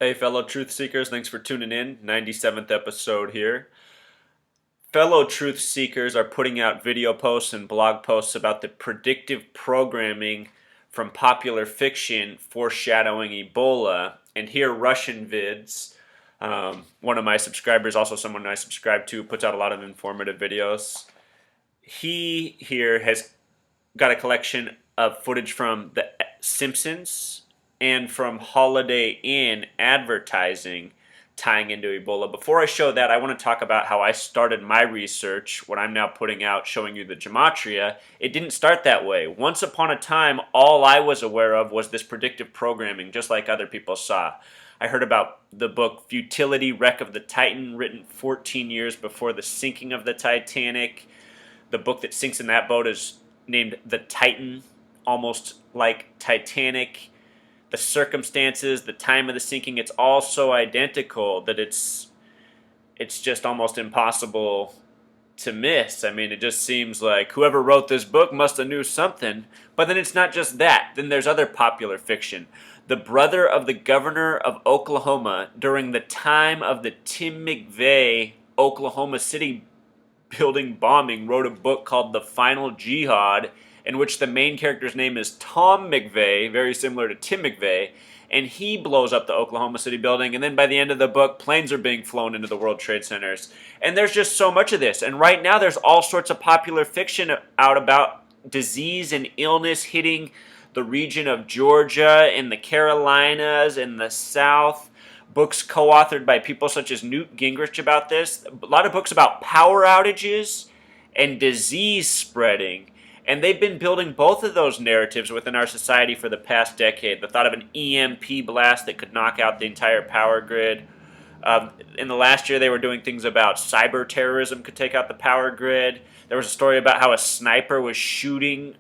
Hey, fellow truth seekers, thanks for tuning in. 97th episode here. Fellow truth seekers are putting out video posts and blog posts about the predictive programming from popular fiction foreshadowing Ebola. And here, Russian vids. One of my subscribers, also someone I subscribe to, puts out a lot of informative videos. He here has got a collection of footage from The Simpsons and from Holiday Inn advertising tying into Ebola. Before I show that, I want to talk about how I started my research, what I'm now putting out, showing you the gematria. It didn't start that way. Once upon a time, all I was aware of was this predictive programming, just like other people saw. I heard about the book Futility, Wreck of the Titan, written 14 years before the sinking of the Titanic. The book that sinks in that boat is named The Titan, almost like Titanic. The circumstances, the time of the sinking, it's all so identical that it's just almost impossible to miss. I mean, it just seems like whoever wrote this book must have knew something. But then it's not just that. Then there's other popular fiction. The brother of the governor of Oklahoma during the time of the Tim McVeigh Oklahoma City building bombing wrote a book called The Final Jihad, in which the main character's name is Tom McVeigh, very similar to Tim McVeigh, and he blows up the Oklahoma City building, and then by the end of the book, planes are being flown into the World Trade Centers. And there's just so much of this. And right now, there's all sorts of popular fiction out about disease and illness hitting the region of Georgia and the Carolinas and the South. Books co-authored by people such as Newt Gingrich about this. A lot of books about power outages and disease spreading. And they've been building both of those narratives within our society for the past decade. The thought of an EMP blast that could knock out the entire power grid. In the last year, they were doing things about cyber terrorism could take out the power grid. There was a story about how a sniper was shooting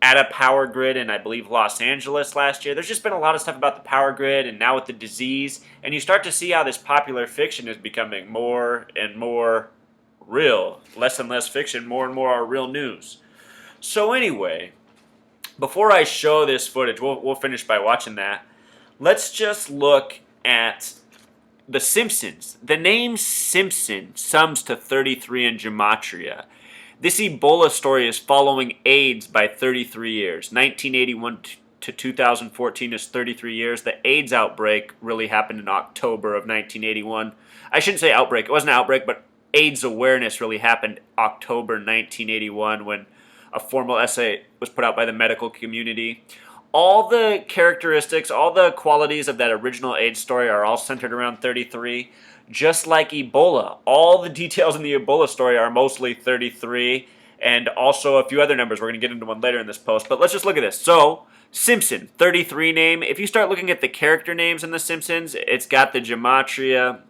at a power grid in, I believe, Los Angeles last year. There's just been a lot of stuff about the power grid and now with the disease. And you start to see how this popular fiction is becoming more and more real. Less and less fiction, more and more are real news. So anyway, before I show this footage, we'll finish by watching that. Let's just look at The Simpsons. The name Simpson sums to 33 in gematria. This Ebola story is following AIDS by 33 years. 1981 to 2014 is 33 years. The AIDS outbreak really happened in October of 1981. I shouldn't say outbreak. It wasn't an outbreak, but AIDS awareness really happened October 1981 when a formal essay was put out by the medical community. All the characteristics, all the qualities of that original AIDS story are all centered around 33, just like Ebola. All the details in the Ebola story are mostly 33, and also a few other numbers. We're going to get into one later in this post, but let's just look at this. So, Simpson, 33 name. If you start looking at the character names in The Simpsons, it's got the gematria.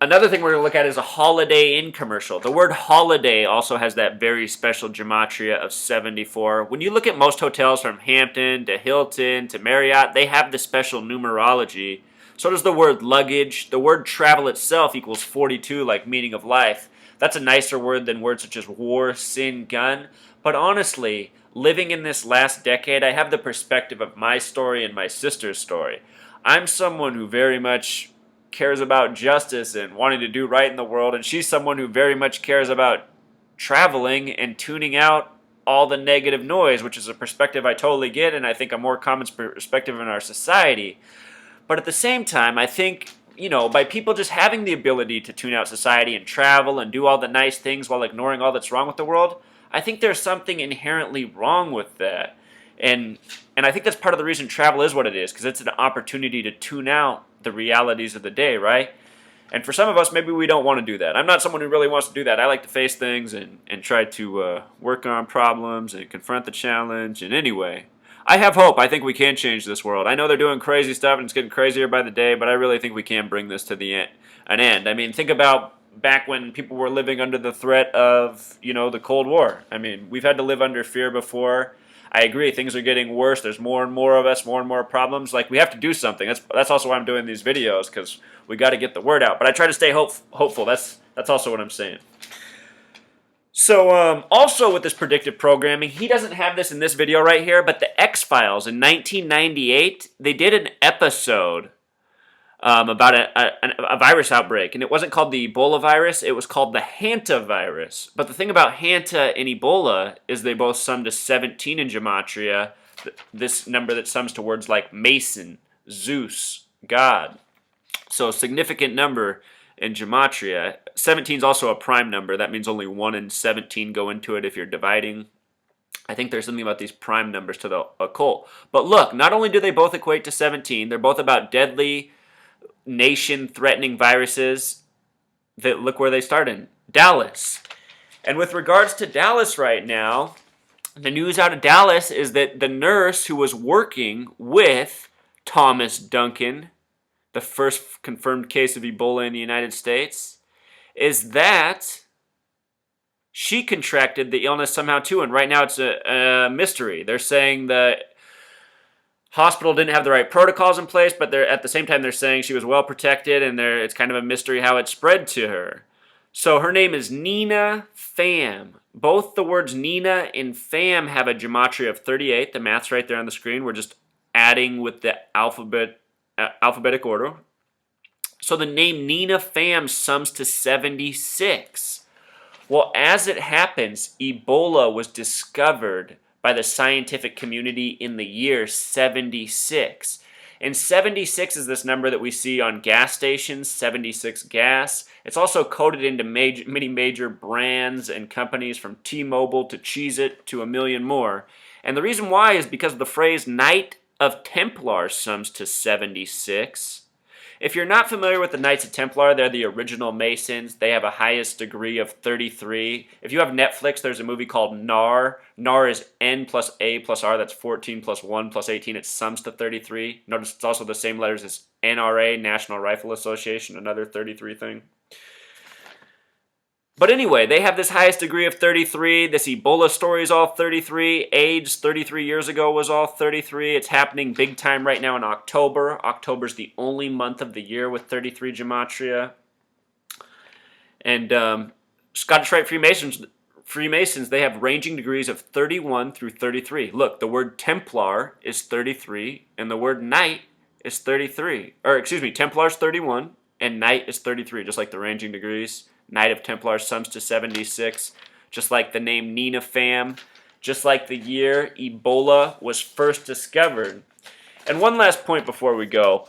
Another thing we're going to look at is a Holiday Inn commercial. The word holiday also has that very special gematria of 74. When you look at most hotels from Hampton to Hilton to Marriott, they have the special numerology. So does the word luggage. The word travel itself equals 42, like meaning of life. That's a nicer word than words such as war, sin, gun. But honestly, living in this last decade, I have the perspective of my story and my sister's story. I'm someone who very much cares about justice and wanting to do right in the world, and she's someone who very much cares about traveling and tuning out all the negative noise, which is a perspective I totally get, and I think a more common perspective in our society. But at the same time, I think, by people just having the ability to tune out society and travel and do all the nice things while ignoring all that's wrong with the world, I think there's something inherently wrong with that. And I think that's part of the reason travel is what it is, because it's an opportunity to tune out the realities of the day, right? And for some of us, maybe we don't want to do that. I'm not someone who really wants to do that. I like to face things and try to work on problems and confront the challenge. And anyway, I have hope. I think we can change this world. I know they're doing crazy stuff and it's getting crazier by the day, but I really think we can bring this to an end. I mean, think about back when people were living under the threat of, the Cold War. I mean, we've had to live under fear before. I agree, things are getting worse. There's more and more of us, more and more problems. Like, we have to do something. That's also why I'm doing these videos, because we got to get the word out. But I try to stay hopeful. That's also what I'm saying. So, also with this predictive programming, he doesn't have this in this video right here, but the X-Files in 1998, they did an episode about a virus outbreak, and it wasn't called the Ebola virus, it was called the hantavirus. But the thing about hanta and Ebola is they both sum to 17 in gematria, this number that sums to words like Mason, Zeus, God. So a significant number in gematria. 17 is also a prime number. That means only 1 and 17 go into it if you're dividing. I think there's something about these prime numbers to the occult. But look, not only do they both equate to 17, they're both about deadly, nation-threatening viruses that look where they start in Dallas. And with regards to Dallas right now, the news out of Dallas is that the nurse who was working with Thomas Duncan, the first confirmed case of Ebola in the United States, is that she contracted the illness somehow too, and right now it's a mystery. They're saying the hospital didn't have the right protocols in place, but they're at the same time they're saying she was well protected, and it's kind of a mystery how it spread to her. So her name is Nina Pham. Both the words Nina and Pham have a gematria of 38. The math's right there on the screen. We're just adding with the alphabetic order. So the name Nina Pham sums to 76. Well, as it happens, Ebola was discovered by the scientific community in the year 76. And 76 is this number that we see on gas stations, 76 gas. It's also coded into many major brands and companies from T-Mobile to Cheez-It to a million more. And the reason why is because the phrase Knight of Templar sums to 76. If you're not familiar with the Knights of Templar, they're the original Masons. They have a highest degree of 33. If you have Netflix, there's a movie called NAR. NAR is N plus A plus R. That's 14 plus 1 plus 18. It sums to 33. Notice it's also the same letters as NRA, National Rifle Association, another 33 thing. But anyway, they have this highest degree of 33. This Ebola story is all 33. AIDS 33 years ago was all 33. It's happening big time right now in October. October's the only month of the year with 33 gematria. And Scottish Rite Freemasons, they have ranging degrees of 31 through 33. Look, the word Templar is 33, and the word Knight is 33. Or, excuse me, Templar is 31, and Knight is 33, just like the ranging degrees. Knight of Templar sums to 76, just like the name Nina Pham, just like the year Ebola was first discovered. And one last point before we go.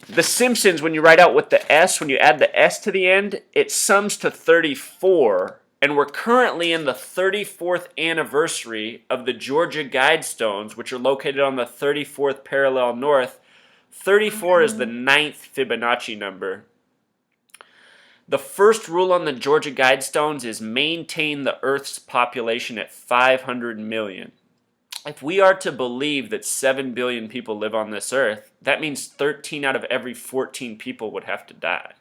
The Simpsons, when you write out with the S, when you add the S to the end, it sums to 34. And we're currently in the 34th anniversary of the Georgia Guidestones, which are located on the 34th parallel north. 34 is the 9th Fibonacci number. The first rule on the Georgia Guidestones is maintain the Earth's population at 500 million. If we are to believe that 7 billion people live on this Earth, that means 13 out of every 14 people would have to die.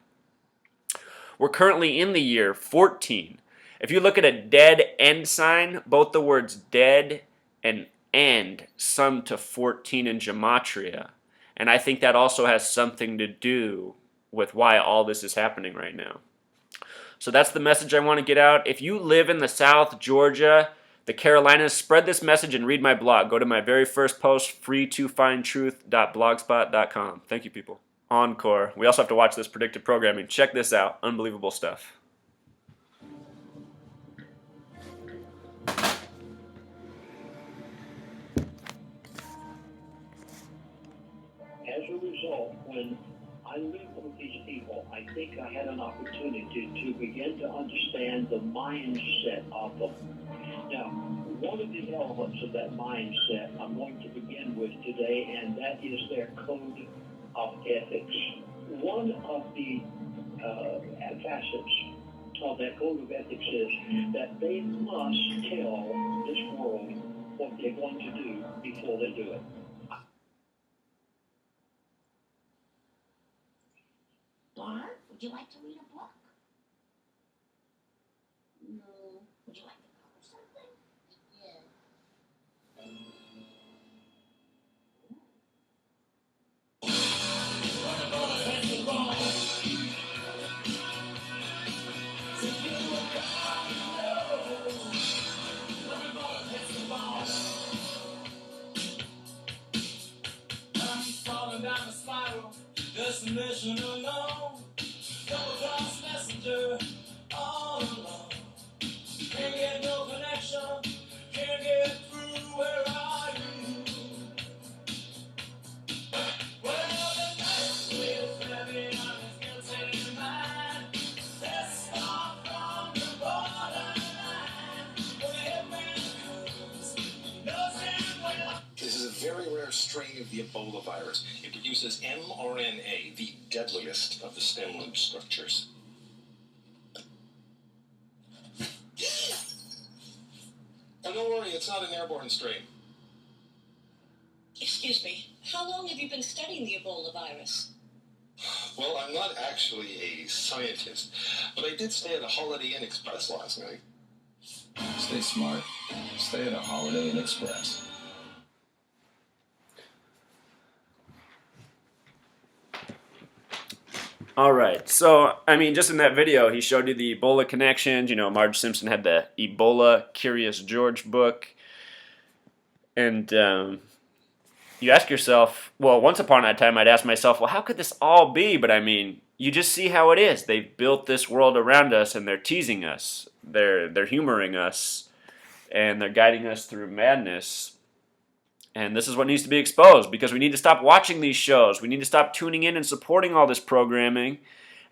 We're currently in the year 14. If you look at a dead end sign, both the words dead and end sum to 14 in gematria. And I think that also has something to do with why all this is happening right now. So that's the message I want to get out. If you live in the South, Georgia, the Carolinas, spread this message and read my blog. Go to my very first post, freetofindtruth.blogspot.com. Thank you, people. Encore. We also have to watch this predictive programming. Check this out. Unbelievable stuff. As a result, when I lived with these people, I think I had an opportunity to begin to understand the mindset of them. Now, one of the elements of that mindset I'm going to begin with today, and that is their code of ethics. One of the facets of that code of ethics is that they must tell this world what they're going to do before they do it. Donna, would you like to read a book? No. Would you like to cover something? Yeah. I'm falling down the spiral. Destination unknown, double-cross messenger, all alone. Can't get no connection, can't get through, where are you? Well, the night with heavy on his guilty mind. This far from the borderline, where the hitman comes, he knows him well. This is a very rare strain of the Ebola virus. It produces mRNA, the deadliest of the stem loop structures. Oh, don't worry, it's not an airborne strain. Excuse me, how long have you been studying the Ebola virus? Well, I'm not actually a scientist, but I did stay at a Holiday Inn Express last night. Stay smart. Stay at a Holiday Inn Express. All right, so I mean, just in that video, he showed you the Ebola connections. You know, Marge Simpson had the Ebola Curious George book, and you ask yourself, well, once upon a time, I'd ask myself, well, how could this all be? But I mean, you just see how it is. They've built this world around us, and they're teasing us, they're humoring us, and they're guiding us through madness. And this is what needs to be exposed, because we need to stop watching these shows. We need to stop tuning in and supporting all this programming.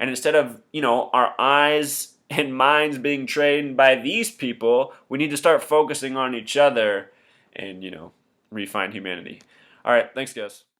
And instead of, you know, our eyes and minds being trained by these people, we need to start focusing on each other and, you know, refine humanity. All right, thanks, guys.